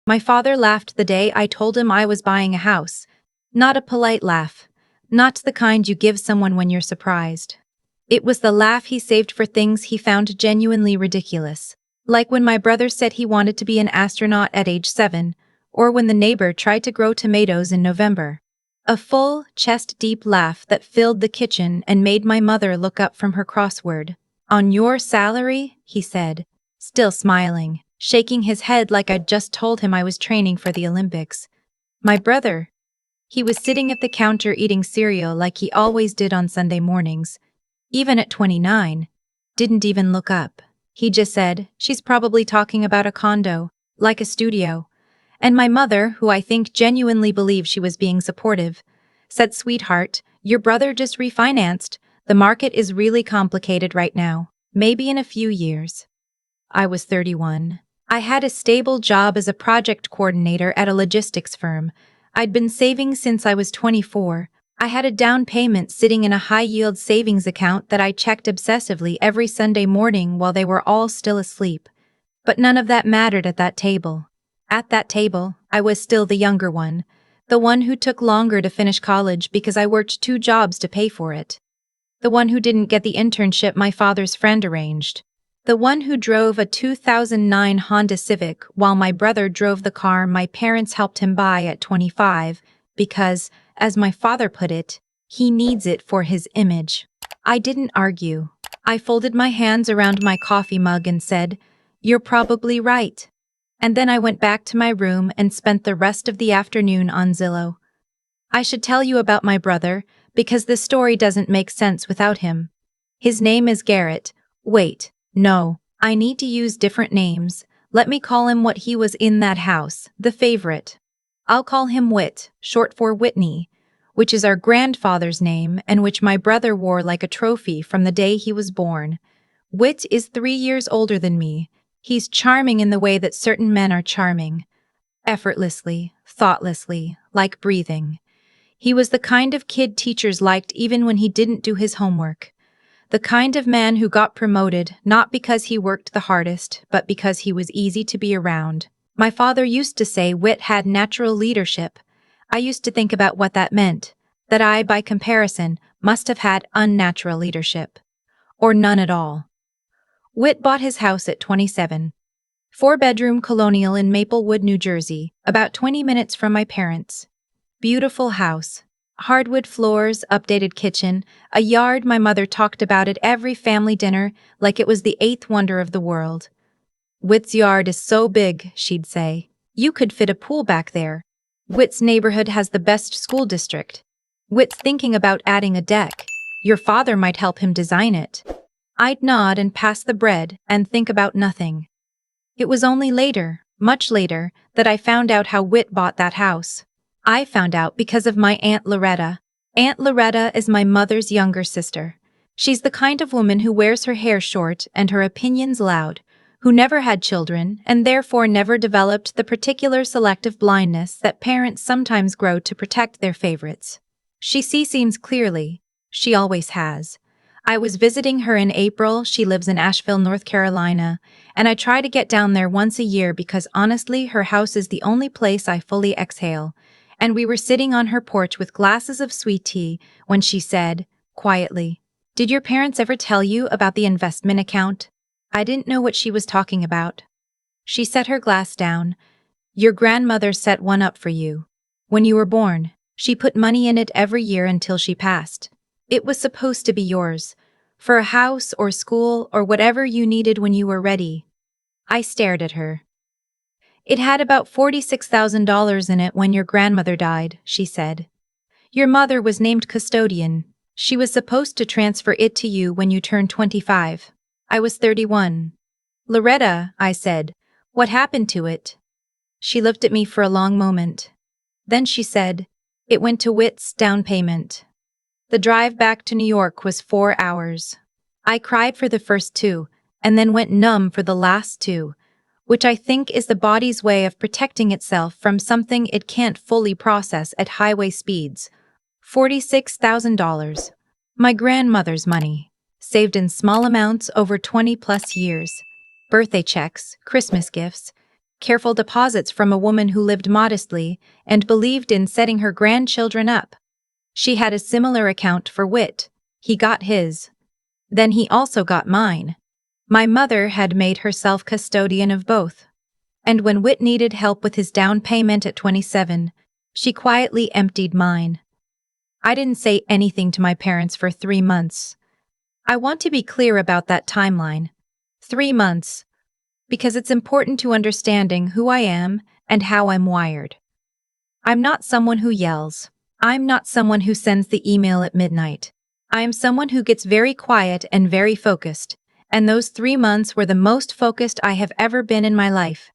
My father laughed the day I told him I was buying a house. Not a polite laugh. Not the kind you give someone when you're surprised. It was the laugh he saved for things he found genuinely ridiculous. Like when my brother said he wanted to be an astronaut at age 7, or when the neighbor tried to grow tomatoes in November. A full, chest-deep laugh that filled the kitchen and made my mother look up from her crossword. "On your salary?" he said, still smiling, shaking his head like I'd just told him I was training for the Olympics. My brother. He was sitting at the counter eating cereal like he always did on Sunday mornings. Even at 29. Didn't even look up. He just said, "She's probably talking about a condo, like a studio." And my mother, who I think genuinely believed she was being supportive, said, "Sweetheart, your brother just refinanced. The market is really complicated right now. Maybe in a few years." I was 31. I had a stable job as a project coordinator at a logistics firm. I'd been saving since I was 24. I had a down payment sitting in a high-yield savings account that I checked obsessively every Sunday morning while they were all still asleep. But none of that mattered at that table. At that table, I was still the younger one, the one who took longer to finish college because I worked 2 jobs to pay for it. The one who didn't get the internship my father's friend arranged. The one who drove a 2009 Honda Civic while my brother drove the car my parents helped him buy at 25 because, as my father put it, he needs it for his image. I didn't argue. I folded my hands around my coffee mug and said, "You're probably right." And then I went back to my room and spent the rest of the afternoon on Zillow. I should tell you about my brother, because this story doesn't make sense without him. His name is Garrett. Wait, no, I need to use different names. Let me call him what he was in that house, the favorite. I'll call him Whit, short for Whitney, which is our grandfather's name and which my brother wore like a trophy from the day he was born. Whit is 3 years older than me. He's charming in the way that certain men are charming. Effortlessly, thoughtlessly, like breathing. He was the kind of kid teachers liked even when he didn't do his homework. The kind of man who got promoted not because he worked the hardest, but because he was easy to be around. My father used to say Whit had natural leadership. I used to think about what that meant, that I, by comparison, must have had unnatural leadership. Or none at all. Whit bought his house at 27. 4-bedroom colonial in Maplewood, New Jersey, about 20 minutes from my parents'. Beautiful house. Hardwood floors, updated kitchen, a yard my mother talked about at every family dinner like it was the 8th wonder of the world. "Whit's yard is so big," she'd say. "You could fit a pool back there. Whit's neighborhood has the best school district. Whit's thinking about adding a deck. Your father might help him design it." I'd nod and pass the bread and think about nothing. It was only later, much later, that I found out how Whit bought that house. I found out because of my Aunt Loretta. Aunt Loretta is my mother's younger sister. She's the kind of woman who wears her hair short and her opinions loud, who never had children and therefore never developed the particular selective blindness that parents sometimes grow to protect their favorites. She seems clearly. She always has. I was visiting her in April. She lives in Asheville, North Carolina, and I try to get down there once a year because honestly her house is the only place I fully exhale. And we were sitting on her porch with glasses of sweet tea when she said, quietly, "Did your parents ever tell you about the investment account?" I didn't know what she was talking about. She set her glass down. "Your grandmother set one up for you. When you were born, she put money in it every year until she passed. It was supposed to be yours, for a house or school or whatever you needed when you were ready." I stared at her. "It had about $46,000 in it when your grandmother died," she said. "Your mother was named custodian. She was supposed to transfer it to you when you turned 25. I was 31. "Loretta," I said, "what happened to it?" She looked at me for a long moment. Then she said, "It went to Whit's down payment." The drive back to New York was 4 hours. I cried for the first 2, and then went numb for the last 2, which I think is the body's way of protecting itself from something it can't fully process at highway speeds. $46,000. My grandmother's money, saved in small amounts over 20-plus years. Birthday checks, Christmas gifts. Careful deposits from a woman who lived modestly and believed in setting her grandchildren up. She had a similar account for Whit. He got his. Then he also got mine. My mother had made herself custodian of both. And when Whit needed help with his down payment at 27, she quietly emptied mine. I didn't say anything to my parents for 3 months. I want to be clear about that timeline. 3 months. Because it's important to understanding who I am and how I'm wired. I'm not someone who yells. I'm not someone who sends the email at midnight. I am someone who gets very quiet and very focused, and those 3 months were the most focused I have ever been in my life.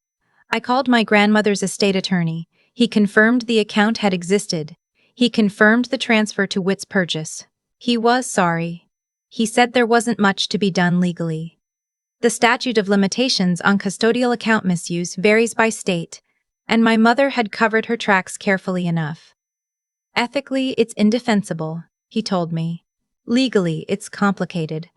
I called my grandmother's estate attorney. He confirmed the account had existed. He confirmed the transfer to Whit's purchase. He was sorry. He said there wasn't much to be done legally. The statute of limitations on custodial account misuse varies by state, and my mother had covered her tracks carefully enough. Ethically, it's indefensible, he told me. Legally, it's complicated.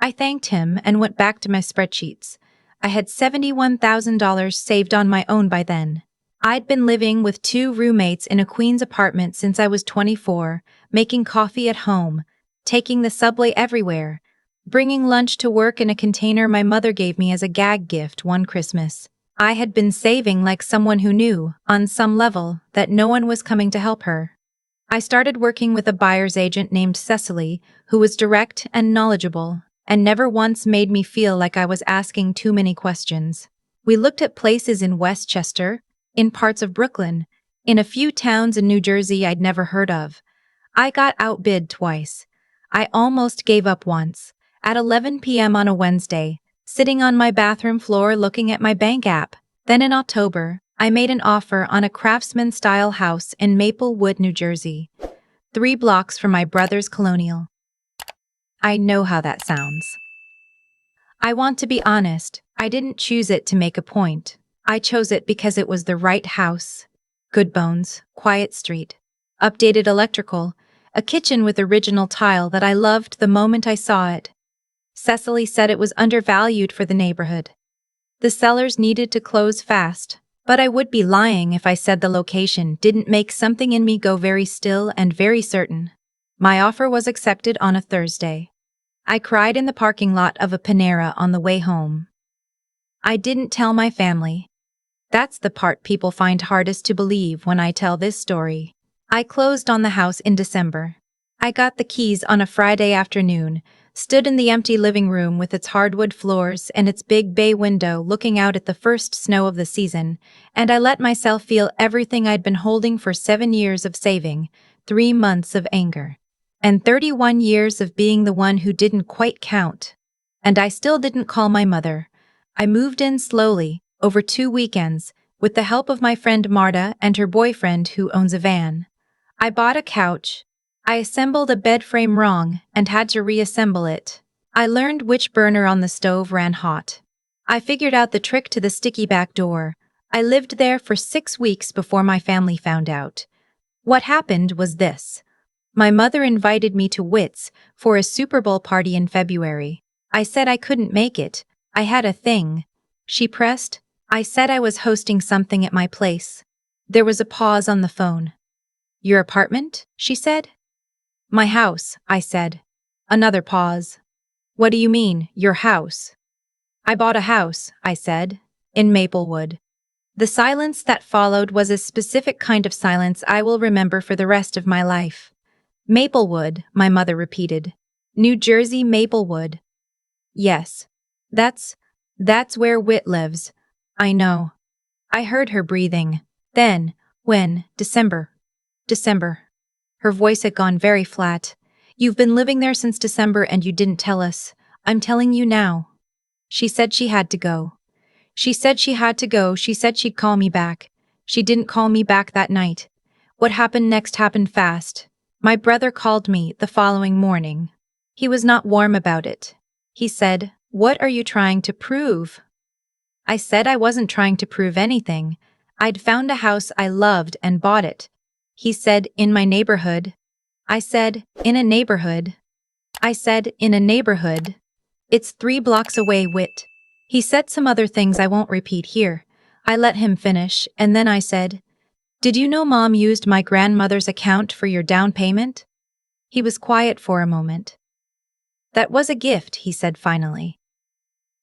I thanked him and went back to my spreadsheets. I had $71,000 saved on my own by then. I'd been living with 2 roommates in a Queens apartment since I was 24, making coffee at home, taking the subway everywhere, bringing lunch to work in a container my mother gave me as a gag gift one Christmas. I had been saving like someone who knew, on some level, that no one was coming to help her. I started working with a buyer's agent named Cecily, who was direct and knowledgeable, and never once made me feel like I was asking too many questions. We looked at places in Westchester, in parts of Brooklyn, in a few towns in New Jersey I'd never heard of. I got outbid twice. I almost gave up once, at 11 p.m. on a Wednesday, sitting on my bathroom floor looking at my bank app. Then in October, I made an offer on a craftsman-style house in Maplewood, New Jersey, 3 blocks from my brother's colonial. I know how that sounds. I want to be honest, I didn't choose it to make a point. I chose it because it was the right house. Good bones, quiet street, updated electrical, a kitchen with original tile that I loved the moment I saw it. Cecily said it was undervalued for the neighborhood. The sellers needed to close fast, but I would be lying if I said the location didn't make something in me go very still and very certain. My offer was accepted on a Thursday. I cried in the parking lot of a Panera on the way home. I didn't tell my family. That's the part people find hardest to believe when I tell this story. I closed on the house in December. I got the keys on a Friday afternoon, stood in the empty living room with its hardwood floors and its big bay window looking out at the first snow of the season, and I let myself feel everything I'd been holding for 7 years of saving, 3 months of anger, and 31 years of being the one who didn't quite count. And I still didn't call my mother. I moved in slowly, over 2 weekends, with the help of my friend Marta and her boyfriend who owns a van. I bought a couch. I assembled a bed frame wrong and had to reassemble it. I learned which burner on the stove ran hot. I figured out the trick to the sticky back door. I lived there for 6 weeks before my family found out. What happened was this. My mother invited me to Whit's for a Super Bowl party in February. I said I couldn't make it. I had a thing. She pressed. I said I was hosting something at my place. There was a pause on the phone. Your apartment? She said. My house, I said. Another pause. What do you mean, your house? I bought a house, I said, in Maplewood. The silence that followed was a specific kind of silence I will remember for the rest of my life. Maplewood, my mother repeated. New Jersey, Maplewood. Yes. That's where Whit lives. I know. I heard her breathing. Then, when, December. Her voice had gone very flat. You've been living there since December and you didn't tell us. I'm telling you now. She said she had to go. She said she'd call me back. She didn't call me back that night. What happened next happened fast. My brother called me the following morning. He was not warm about it. He said, "What are you trying to prove?" I said I wasn't trying to prove anything. I'd found a house I loved and bought it. He said, "In my neighborhood." I said, "In a neighborhood." I said, "In a neighborhood. It's 3 blocks away, Whit." He said some other things I won't repeat here. I let him finish, and then I said, "Did you know Mom used my grandmother's account for your down payment?" He was quiet for a moment. "That was a gift," he said finally.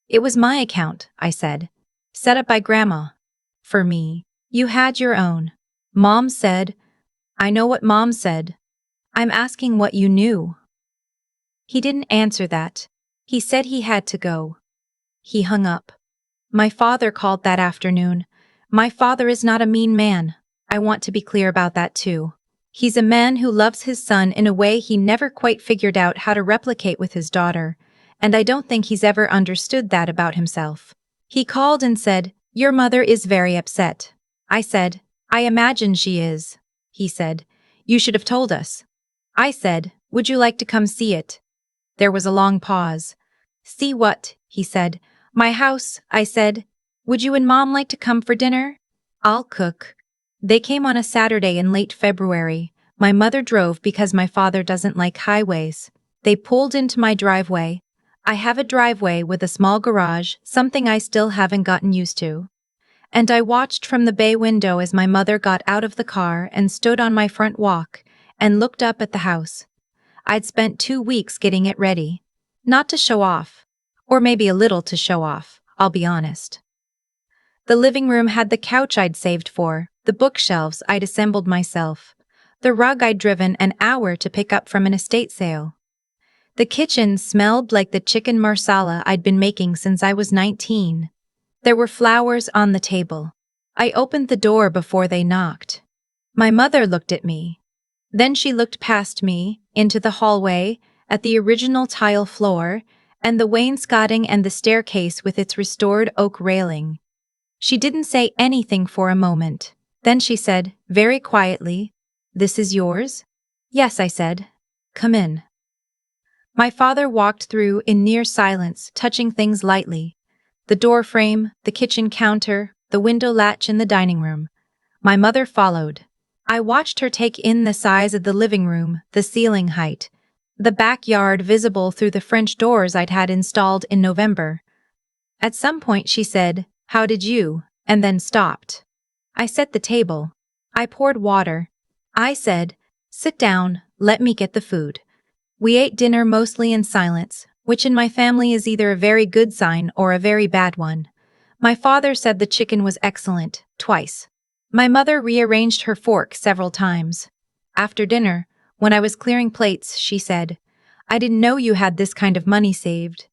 "It was my account," I said. "Set up by Grandma. For me. You had your own." Mom said, "I know what Mom said. I'm asking what you knew." He didn't answer that. He said he had to go. He hung up. My father called that afternoon. My father is not a mean man. I want to be clear about that too. He's a man who loves his son in a way he never quite figured out how to replicate with his daughter, and I don't think he's ever understood that about himself. He called and said, "Your mother is very upset." I said, "I imagine she is." He said, "You should have told us." I said, "Would you like to come see it?" There was a long pause. "See what?" he said. "My house," I said. "Would you and Mom like to come for dinner? I'll cook." They came on a Saturday in late February. My mother drove because my father doesn't like highways. They pulled into my driveway. I have a driveway with a small garage, something I still haven't gotten used to. And I watched from the bay window as my mother got out of the car and stood on my front walk and looked up at the house. I'd spent 2 weeks getting it ready. Not to show off. Or maybe a little to show off, I'll be honest. The living room had the couch I'd saved for, the bookshelves I'd assembled myself, the rug I'd driven an hour to pick up from an estate sale. The kitchen smelled like the chicken marsala I'd been making since I was 19. There were flowers on the table. I opened the door before they knocked. My mother looked at me. Then she looked past me, into the hallway, at the original tile floor, and the wainscoting and the staircase with its restored oak railing. She didn't say anything for a moment. Then she said, very quietly, "This is yours?" "Yes," I said. "Come in." My father walked through in near silence, touching things lightly. The door frame, the kitchen counter, the window latch in the dining room. My mother followed. I watched her take in the size of the living room, the ceiling height, the backyard visible through the French doors I'd had installed in November. At some point she said, "How did you?" and then stopped. I set the table. I poured water. I said, "Sit down, let me get the food." We ate dinner mostly in silence, which in my family is either a very good sign or a very bad one. My father said the chicken was excellent, twice. My mother rearranged her fork several times. After dinner, when I was clearing plates, she said, "I didn't know you had this kind of money saved."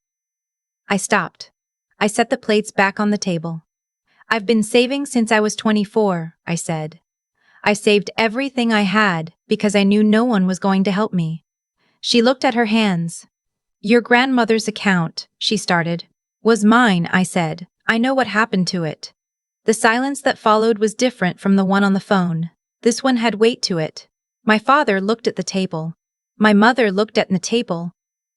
I stopped. I set the plates back on the table. "I've been saving since I was 24, I said. "I saved everything I had because I knew no one was going to help me." She looked at her hands. "Your grandmother's account," she started. "Was mine," I said. "I know what happened to it." The silence that followed was different from the one on the phone. This one had weight to it. My father looked at the table. My mother looked at the table.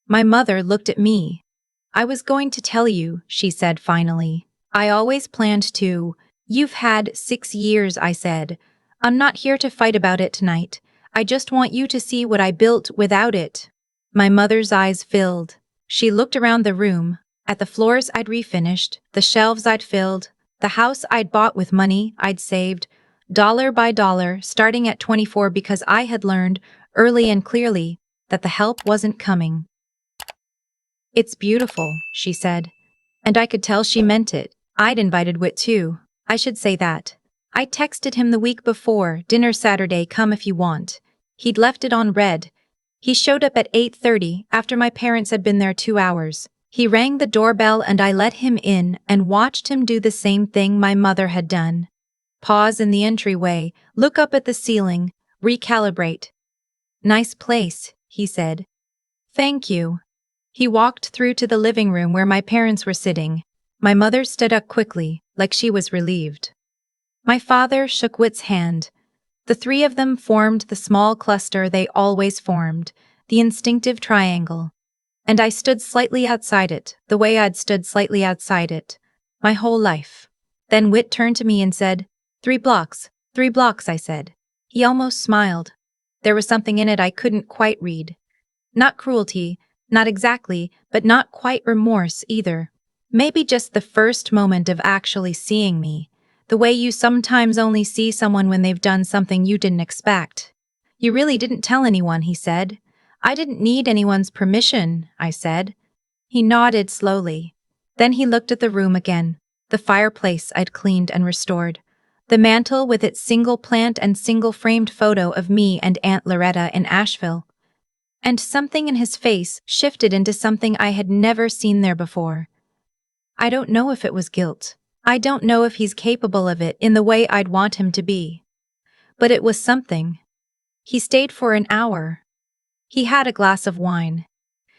My mother looked at me. "I was going to tell you," she said finally. "I always planned to." "You've had 6 years," I said. "I'm not here to fight about it tonight. I just want you to see what I built without it." My mother's eyes filled. She looked around the room, at the floors I'd refinished, the shelves I'd filled, the house I'd bought with money I'd saved, dollar by dollar, starting at 24 because I had learned, early and clearly, that the help wasn't coming. "It's beautiful," she said. And I could tell she meant it. I'd invited Whit too. I should say that. I texted him the week before, "Dinner Saturday, come if you want." He'd left it on red. He showed up at 8:30 after my parents had been there 2 hours. He rang the doorbell and I let him in and watched him do the same thing my mother had done. Pause in the entryway, look up at the ceiling, recalibrate. "Nice place," he said. "Thank you." He walked through to the living room where my parents were sitting. My mother stood up quickly, like she was relieved. My father shook Whit's hand. The three of them formed the small cluster they always formed, the instinctive triangle. And I stood slightly outside it, the way I'd stood slightly outside it, my whole life. Then Whit turned to me and said, 3 blocks, 3 blocks, I said. He almost smiled. There was something in it I couldn't quite read. Not cruelty, not exactly, but not quite remorse either. Maybe just the first moment of actually seeing me. The way you sometimes only see someone when they've done something you didn't expect. You really didn't tell anyone, he said. I didn't need anyone's permission, I said. He nodded slowly. Then he looked at the room again, the fireplace I'd cleaned and restored, the mantel with its single plant and single framed photo of me and Aunt Loretta in Asheville. And something in his face shifted into something I had never seen there before. I don't know if it was guilt. I don't know if he's capable of it in the way I'd want him to be. But it was something. He stayed for an hour. He had a glass of wine.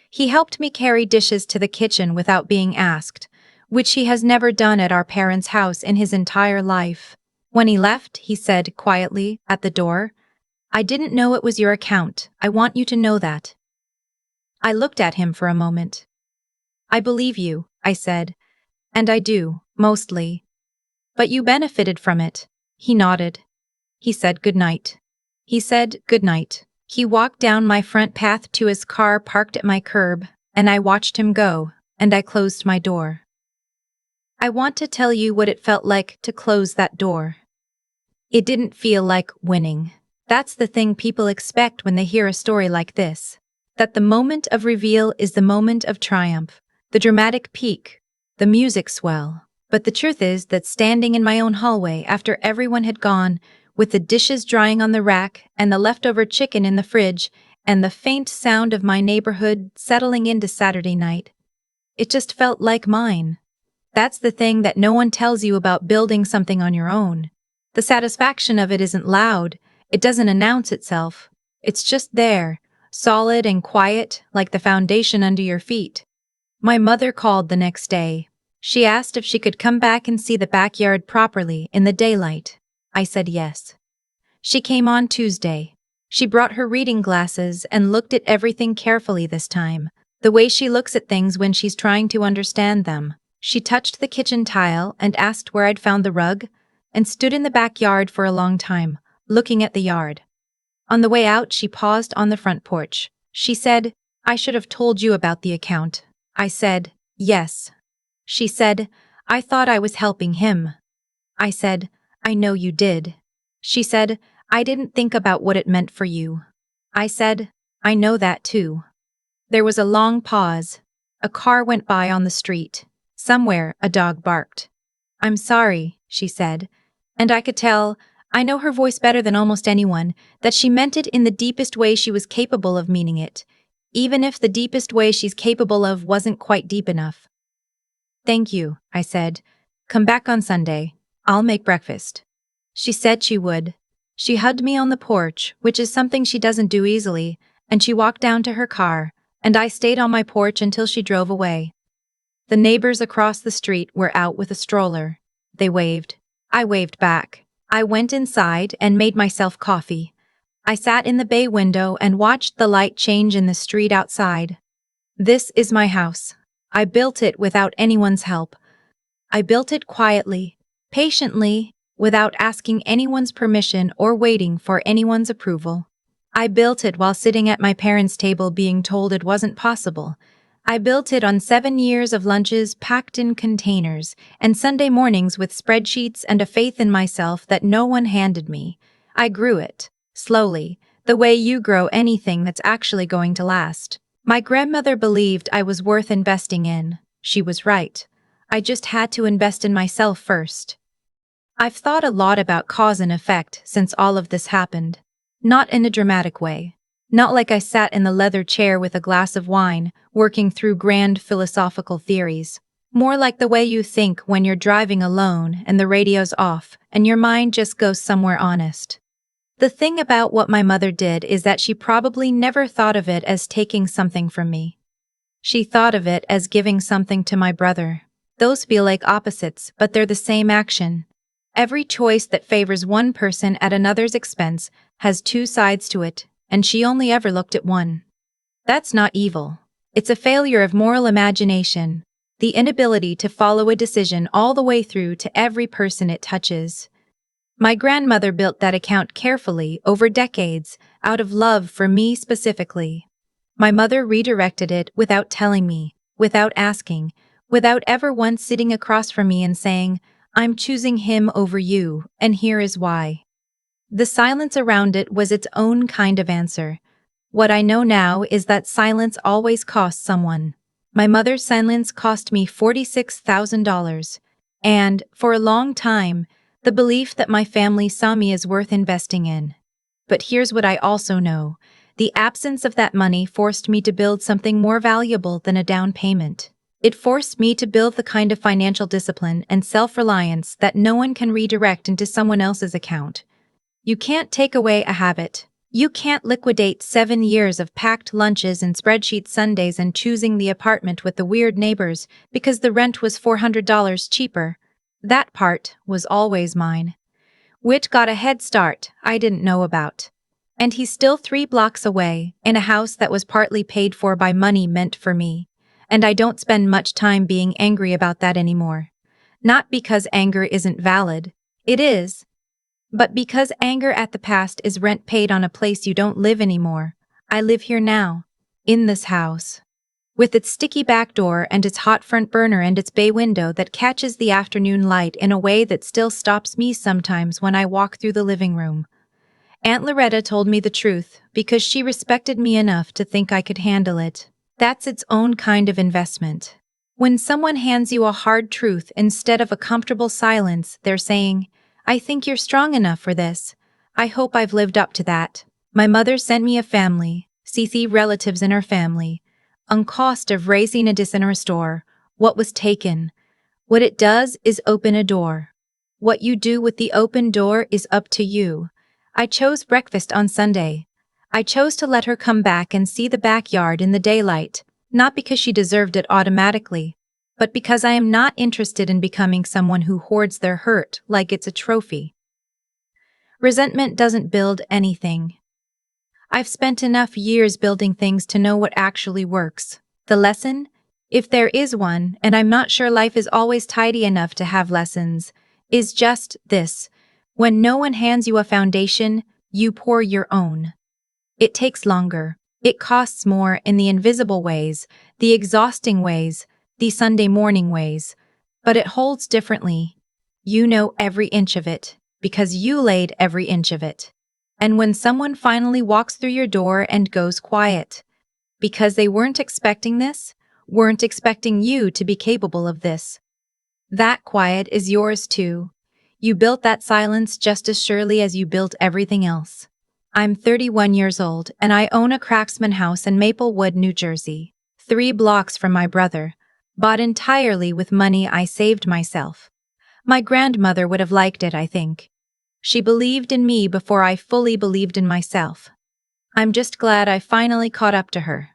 He helped me carry dishes to the kitchen without being asked, which he has never done at our parents' house in his entire life. When he left, he said quietly at the door, I didn't know it was your account. I want you to know that. I looked at him for a moment. I believe you, I said. And I do, mostly. But you benefited from it. He nodded. He said goodnight. He said goodnight. He walked down my front path to his car parked at my curb, and I watched him go, and I closed my door. I want to tell you what it felt like to close that door. It didn't feel like winning. That's the thing people expect when they hear a story like this. That the moment of reveal is the moment of triumph, the dramatic peak, the music swell. But the truth is that standing in my own hallway after everyone had gone, with the dishes drying on the rack and the leftover chicken in the fridge and the faint sound of my neighborhood settling into Saturday night, it just felt like mine. That's the thing that no one tells you about building something on your own. The satisfaction of it isn't loud. It doesn't announce itself. It's just there, solid and quiet, like the foundation under your feet. My mother called the next day. She asked if she could come back and see the backyard properly in the daylight. I said yes. She came on Tuesday. She brought her reading glasses and looked at everything carefully this time, the way she looks at things when she's trying to understand them. She touched the kitchen tile and asked where I'd found the rug, and stood in the backyard for a long time, looking at the yard. On the way out, she paused on the front porch. She said, I should have told you about the account. I said, yes. She said, I thought I was helping him. I said, I know you did. She said, I didn't think about what it meant for you. I said, I know that too. There was a long pause. A car went by on the street. Somewhere, a dog barked. I'm sorry, she said. And I could tell, I know her voice better than almost anyone, that she meant it in the deepest way she was capable of meaning it, even if the deepest way she's capable of wasn't quite deep enough. Thank you, I said. Come back on Sunday. I'll make breakfast. She said she would. She hugged me on the porch, which is something she doesn't do easily, and she walked down to her car, and I stayed on my porch until she drove away. The neighbors across the street were out with a stroller. They waved. I waved back. I went inside and made myself coffee. I sat in the bay window and watched the light change in the street outside. This is my house. I built it without anyone's help. I built it quietly, patiently, without asking anyone's permission or waiting for anyone's approval. I built it while sitting at my parents' table being told it wasn't possible. I built it on 7 years of lunches packed in containers and Sunday mornings with spreadsheets and a faith in myself that no one handed me. I grew it, slowly, the way you grow anything that's actually going to last. My grandmother believed I was worth investing in. She was right. I just had to invest in myself first. I've thought a lot about cause and effect since all of this happened. Not in a dramatic way. Not like I sat in the leather chair with a glass of wine, working through grand philosophical theories. More like the way you think when you're driving alone and the radio's off and your mind just goes somewhere honest. The thing about what my mother did is that she probably never thought of it as taking something from me. She thought of it as giving something to my brother. Those feel like opposites, but they're the same action. Every choice that favors one person at another's expense has two sides to it, and she only ever looked at one. That's not evil. It's a failure of moral imagination, the inability to follow a decision all the way through to every person it touches. My grandmother built that account carefully over decades, out of love for me specifically. My mother redirected it without telling me, without asking, without ever once sitting across from me and saying, I'm choosing him over you, and here is why. The silence around it was its own kind of answer. What I know now is that silence always costs someone. My mother's silence cost me $46,000. And, for a long time, the belief that my family saw me as worth investing in. But here's what I also know. The absence of that money forced me to build something more valuable than a down payment. It forced me to build the kind of financial discipline and self-reliance that no one can redirect into someone else's account. You can't take away a habit. You can't liquidate 7 years of packed lunches and spreadsheet Sundays and choosing the apartment with the weird neighbors because the rent was $400 cheaper. That part was always mine. Whit got a head start I didn't know about. And he's still 3 blocks away, in a house that was partly paid for by money meant for me. And I don't spend much time being angry about that anymore. Not because anger isn't valid. It is. But because anger at the past is rent paid on a place you don't live anymore. I live here now. In this house. With its sticky back door and its hot front burner and its bay window that catches the afternoon light in a way that still stops me sometimes when I walk through the living room. Aunt Loretta told me the truth because she respected me enough to think I could handle it. That's its own kind of investment. When someone hands you a hard truth instead of a comfortable silence, they're saying, I think you're strong enough for this. I hope I've lived up to that. My mother sent me a family, CC relatives in her family. On cost of raising a dishonor store, what was taken. What it does is open a door. What you do with the open door is up to you. I chose breakfast on Sunday. I chose to let her come back and see the backyard in the daylight, not because she deserved it automatically, but because I am not interested in becoming someone who hoards their hurt like it's a trophy. Resentment doesn't build anything. I've spent enough years building things to know what actually works. The lesson? If there is one, and I'm not sure life is always tidy enough to have lessons, is just this. When no one hands you a foundation, you pour your own. It takes longer. It costs more in the invisible ways, the exhausting ways, the Sunday morning ways. But it holds differently. You know every inch of it, because you laid every inch of it. And when someone finally walks through your door and goes quiet, because they weren't expecting this, weren't expecting you to be capable of this. That quiet is yours too. You built that silence just as surely as you built everything else. I'm 31 years old and I own a craftsman house in Maplewood, New Jersey, 3 blocks from my brother, bought entirely with money I saved myself. My grandmother would have liked it, I think. She believed in me before I fully believed in myself. I'm just glad I finally caught up to her.